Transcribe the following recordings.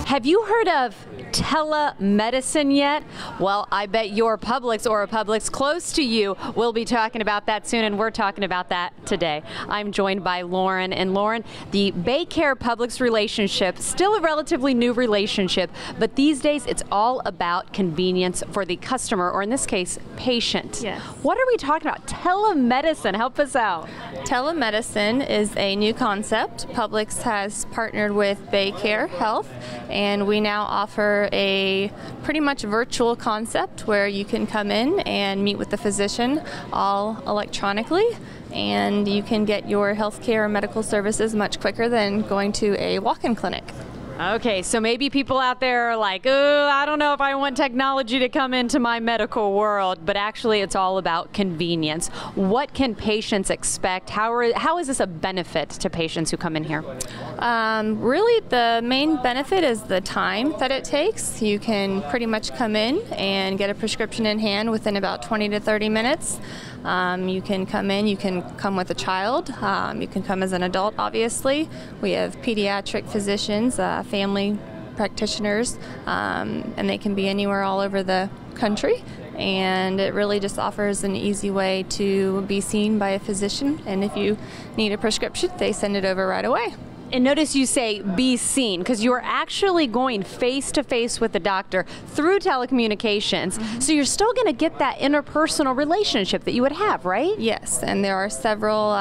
Have you heard of telemedicine yet? Well, I bet your Publix or a Publix close to you will be talking about that soon, and we're talking about that today. I'm joined by Lauren, and Lauren, the Baycare Publix relationship, still a relatively new relationship, but these days it's all about convenience for the customer, or in this case, patient. Yes. What are we talking about? Telemedicine, help us out. Telemedicine is a new concept. Publix has partnered with Baycare Health, and we now offer a pretty much virtual concept where you can come in and meet with the physician all electronically, and you can get your healthcare or medical services much quicker than going to a walk-in clinic. Okay, so maybe people out there are like, oh, I don't know if I want technology to come into my medical world, but actually it's all about convenience. What can patients expect? How is this a benefit to patients who come in here? Really, the main benefit is the time that it takes. You can pretty much come in and get a prescription in hand within about 20 to 30 minutes. You can come in, you can come with a child, you can come as an adult, obviously. We have pediatric physicians, family practitioners, and they can be anywhere all over the country. And it really just offers an easy way to be seen by a physician. And if you need a prescription, they send it over right away. And notice you say be seen, because you are actually going face-to-face with the doctor through telecommunications. Mm-hmm. So you're still going to get that interpersonal relationship that you would have, right? Yes, and there are several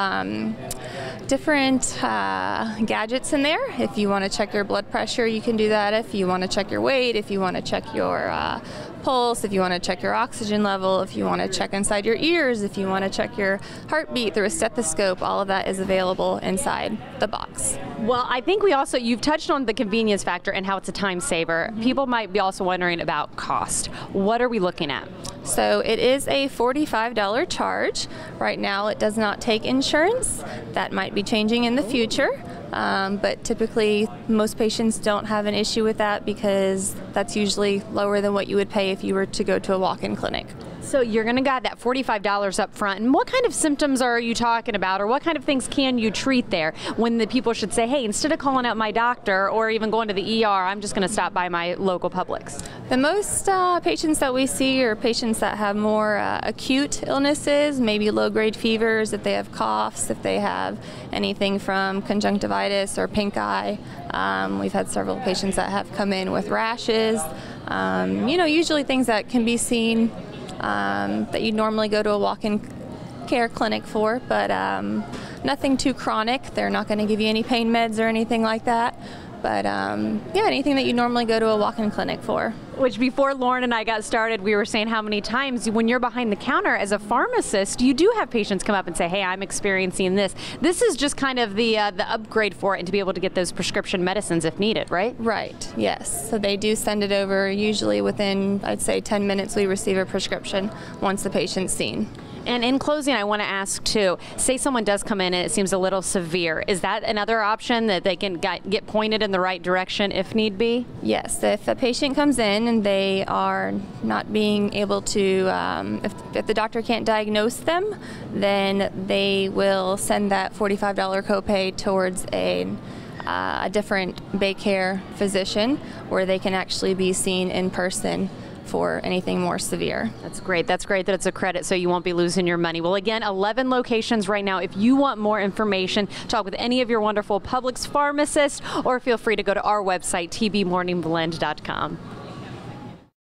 different gadgets in there. If you want to check your blood pressure, you can do that. If you want to check your weight, if you want to check your pulse, if you want to check your oxygen level, if you want to check inside your ears, if you want to check your heartbeat through a stethoscope, all of that is available inside the box. Well, I think you've touched on the convenience factor and how it's a time saver. Mm-hmm. People might be also wondering about cost. What are we looking at? So it is a $45 charge. Right now it does not take insurance. That might be changing in the future. But typically most patients don't have an issue with that because that's usually lower than what you would pay if you were to go to a walk-in clinic. So you're going to get that $45 up front. And what kind of symptoms are you talking about, or what kind of things can you treat there when the people should say, hey, instead of calling out my doctor or even going to the ER, I'm just going to stop by my local Publix? The most patients that we see are patients that have more acute illnesses, maybe low-grade fevers, if they have coughs, if they have anything from conjunctivitis or pink eye. We've had several patients that have come in with rashes, usually things that can be seen that you'd normally go to a walk-in care clinic for, but nothing too chronic. They're not going to give you any pain meds or anything like that. But anything that you normally go to a walk-in clinic for. Which, before Lauren and I got started, we were saying how many times when you're behind the counter as a pharmacist, you do have patients come up and say, hey, I'm experiencing this. This is just kind of the upgrade for it, and to be able to get those prescription medicines if needed, right? Right, yes. So they do send it over usually within, I'd say, 10 minutes we receive a prescription once the patient's seen. And in closing, I want to ask too, say someone does come in and it seems a little severe. Is that another option that they can get pointed in the right direction if need be? Yes, if a patient comes in and they are not being able to, if the doctor can't diagnose them, then they will send that $45 copay towards a different Baycare physician where they can actually be seen in person for anything more severe. That's great. That's great that it's a credit so you won't be losing your money. Well, again, 11 locations right now. If you want more information, talk with any of your wonderful Publix pharmacists, or feel free to go to our website, tbmorningblend.com.